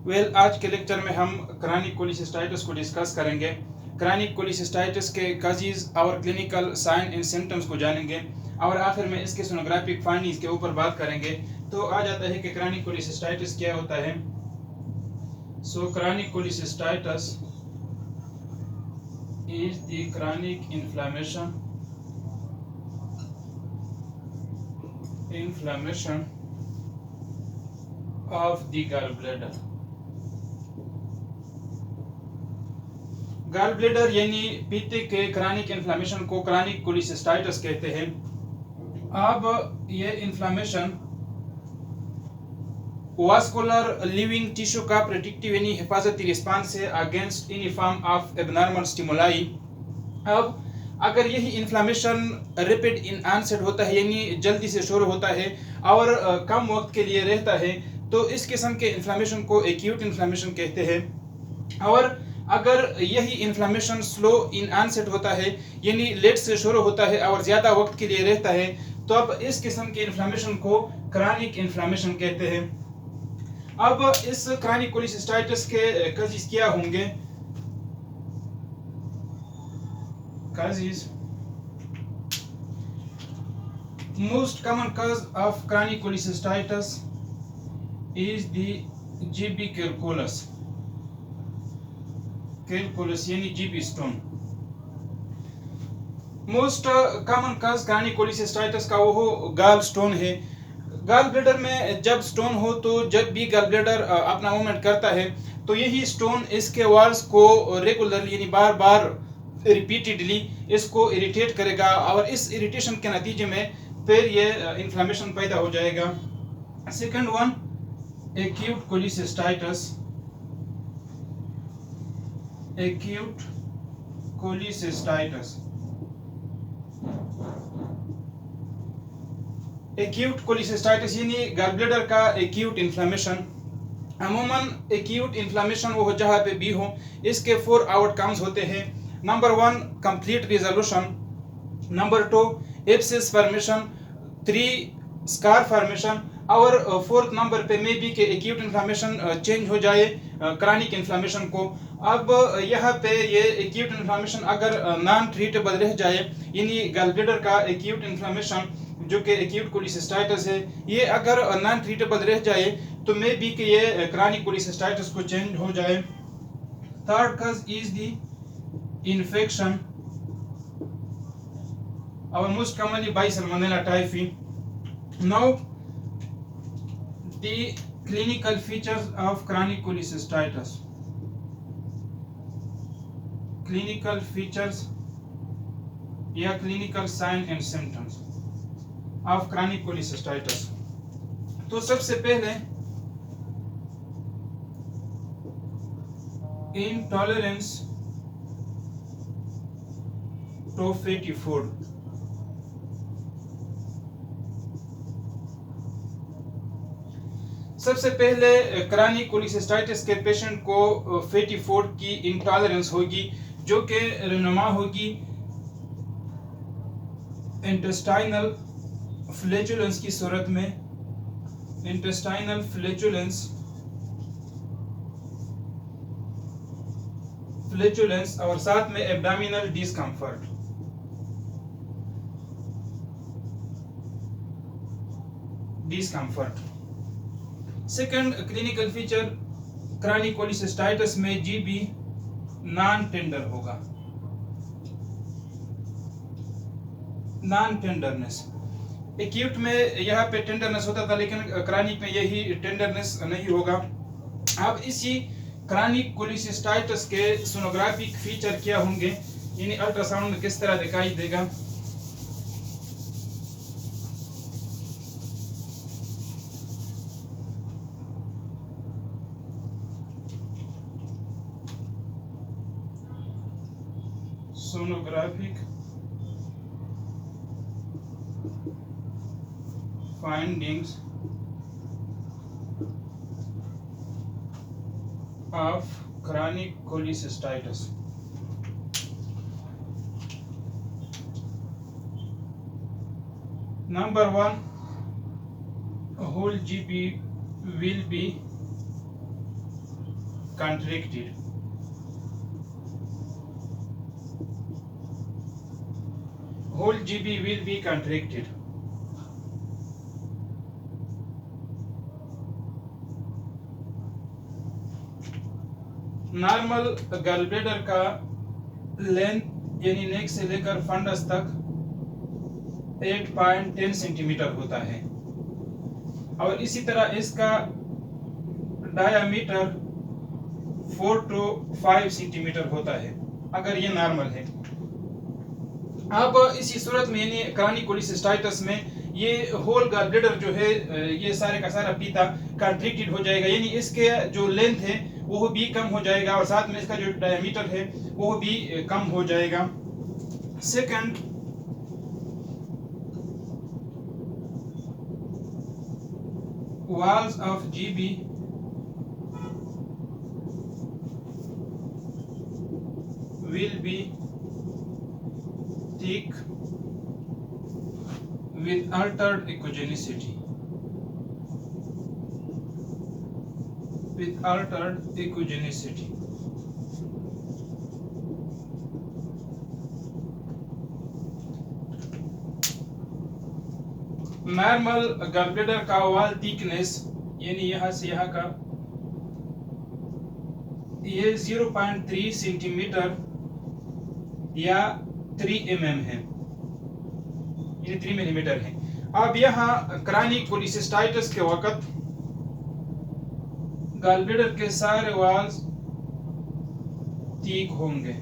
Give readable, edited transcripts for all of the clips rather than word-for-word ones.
आज के लेक्चर में हम क्रॉनिक कोलिसिस्टाइटिस को डिस्कस करेंगे। क्रॉनिक कोलिसिस्टाइटिस के कॉजेज और क्लिनिकल साइन एंड सिम्टम्स को जानेंगे और आखिर में इसके सोनोग्राफिक फाइंडिंग्स के ऊपर बात करेंगे। तो आ जाता है कि क्रॉनिक कोलिसिस्टाइटिस क्या होता है। Chronic cholecystitis is the chronic inflammation of the gallbladder। Gallbladder यानी पीते के क्रॉनिक इन्फ्लेमेशन को क्रॉनिक कोलिसिस्टाइटिस कहते हैं। अब ये इन्फ्लेमेशन वास्कुलर लिविंग टिश्यू का प्रोटेक्टिव यानी हिफाजती रिस्पांस है against any form of abnormal stimuli. अब अगर यही इन्फ्लेमेशन रैपिड इन ऑनसेट होता है यानी जल्दी से शुरू होता है और कम वक्त के लिए रहता है तो इस किस्म के इन्फ्लेमेशन को एक्यूट इन्फ्लेमेशन कहते हैं। और अगर यही इन्फ्लेमेशन स्लो इन ऑनसेट होता है यानी लेट से शुरू होता है और ज़्यादा वक्त के लिए रहता है तो अब इस किस्म के इन्फ्लेमेशन को क्रॉनिक इन्फ्लेमेशन कहते हैं। अब इस क्रॉनिक कोलिसिस्टाइटिस के कॉजेज क्या होंगे? Causes most common cause of chronic cholecystitis is the GB calculus यानी GB stone। Most common cause chronic cholecystitis का वो गाल स्टोन है। गाल ब्लैडर में जब स्टोन हो तो जब भी गाल ब्लैडर अपना मूवमेंट करता है तो यही स्टोन इसके वॉल्स को रेगुलरली यानी बार बार रिपीटेडली इसको इरिटेट करेगा और इस इरिटेशन के नतीजे में फिर ये इन्फ्लेमेशन पैदा हो जाएगा। Second one acute cholecystitis. Acute cholecystitis acute cholecystitis यानी गॉलब्लैडर का एक्यूट इन्फ्लेमेशन। अमूमन एक्यूट इन्फ्लेमेशन वो जहाँ पे भी हो इसके 4 आउटकम्स होते हैं। Number 1 complete resolution, number 2 abscess formation, 3 scar formation और 4th नंबर पे मे बी के एक्यूट इन्फ्लेमेशन चेंज हो जाए क्रॉनिक इन्फ्लेमेशन को। अब यहाँ पे ये एक्यूट इन्फ्लेमेशन अगर नॉन ट्रीटेबल रह जाए यानी गॉलब्लैडर का एक्यूट इन्फ्लेमेशन जो कि एक्यूट कोलिसिस्टाइटिस है ये अगर नॉन ट्रीटेबल रह जाए तो मे बी के ये क्रॉनिक कोलिसिस्टाइटिस को चेंज हो जाए। Third cause is the infection, our most commonly by Salmonella typhi। Now the clinical features of chronic cholecystitis। clinical features या clinical sign and symptoms of chronic cholecystitis। तो सबसे पहले intolerance to fatty food। सबसे पहले chronic cholecystitis के patient को fatty food की intolerance होगी जो कि रहनुमा होगी इंटेस्टाइनल फ्लैचुलेंस की सूरत में। इंटेस्टाइनल फ्लैचुलेंस और साथ में abdominal discomfort. Second clinical feature chronic cholecystitis में जीबी नॉन टेंडर होगा, नॉन टेंडरनेस। एक्यूट में यहाँ पे टेंडरनेस होता था लेकिन क्रॉनिक में यही टेंडरनेस नहीं होगा। अब इसी क्रॉनिक कोलिसिस्टाइटिस के सोनोग्राफिक फीचर क्या होंगे यानी अल्ट्रासाउंड में किस तरह दिखाई देगा? sonographic findings of chronic cholecystitis। Number 1 whole GB will be contracted. Whole GB will be contracted. Normal गल ब्लैडर का लेंथ यानी नेक से लेकर फंडस तक 8.10 सेंटीमीटर होता है और इसी तरह इसका डायामीटर 4 to 5 सेंटीमीटर होता है अगर ये नॉर्मल है। अब इसी सूरत में यानी क्रॉनिक कोलिसिस्टाइटिस में ये होल गॉल ब्लैडर जो है ये सारे का सारा पीता कंट्रैक्टेड हो जाएगा, यानी इसके जो लेंथ है वो भी कम हो जाएगा और साथ में इसका जो डायमीटर है वो भी कम हो जाएगा। Second, walls of GB will be thick with altered echogenicity. With altered echogenicity. Normal gall bladder का वॉल थिकनेस यानी यहाँ से यहाँ का ये 0.3 सेंटीमीटर या 3 mm है, ये 3 मिलीमीटर है। अब यहाँ क्रॉनिक कोलिसिस्टाइटिस के वक्त गॉल ब्लैडर के सारे वॉल्स ठीक होंगे।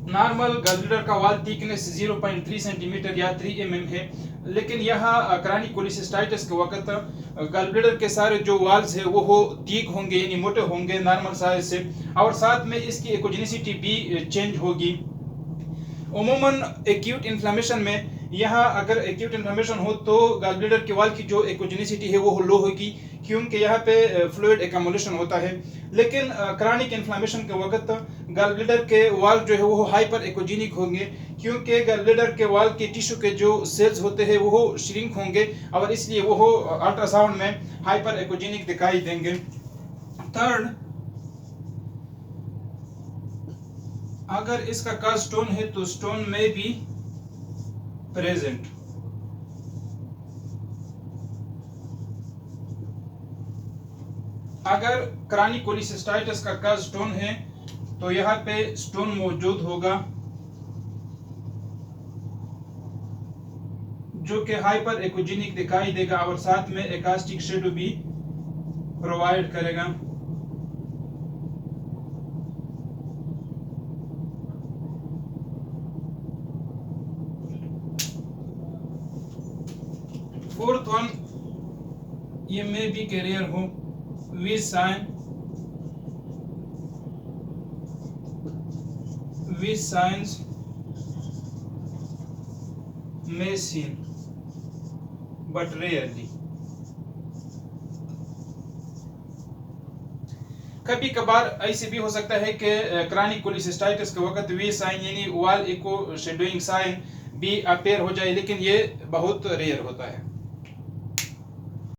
नॉर्मल गॉल ब्लैडर का वॉल थिकनेस 0.3 सेंटीमीटर या 3 mm है, लेकिन यहाँ क्रॉनिक कोलिसिस्टाइटिस के वक्त गॉल ब्लैडर के सारे जो वॉल्स है वो थिक होंगे यानी मोटे होंगे नॉर्मल साइज से और साथ में इसकी एकोजेनिसिटी भी चेंज होगी। उमूमन एक्यूट इन्फ्लेमेशन में यहाँ अगर एक्यूट इन्फ्लेमेशन हो तो गॉल ब्लैडर के वॉल की जो एकोजेनिसिटी है वो लो होगी क्योंकि यहाँ पे फ्लूइड एक्यूमुलेशन होता है, लेकिन क्रॉनिक इन्फ्लेमेशन के वक्त गॉल ब्लैडर के वॉल जो है वो हाइपर एकोजेनिक होंगे क्योंकि गॉल ब्लैडर के वॉल के टिश्यू के जो सेल्स होते हैं वो श्रिंक होंगे और इसलिए वो अल्ट्रासाउंड में हाइपर एकोजेनिक दिखाई देंगे। थर्ड, अगर इसका का स्टोन है तो स्टोन में भी प्रेजेंट। अगर क्रॉनिक कोलिसिस्टाइटिस का स्टोन है तो यहाँ पे स्टोन मौजूद होगा जो कि हाइपर एकोजेनिक दिखाई देगा और साथ में एकास्टिक शेडो भी प्रोवाइड करेगा। फोर्थ वन, ये में भी कैरियर हो with signs may seen but rarely। कभी कभार ऐसे भी हो सकता है कि क्रॉनिक कोलिसिस्टाइटिस के वक्त वी साइन यानी वॉल इको शेडोइंग साइन भी अपेयर हो जाए, लेकिन ये बहुत रेयर होता है।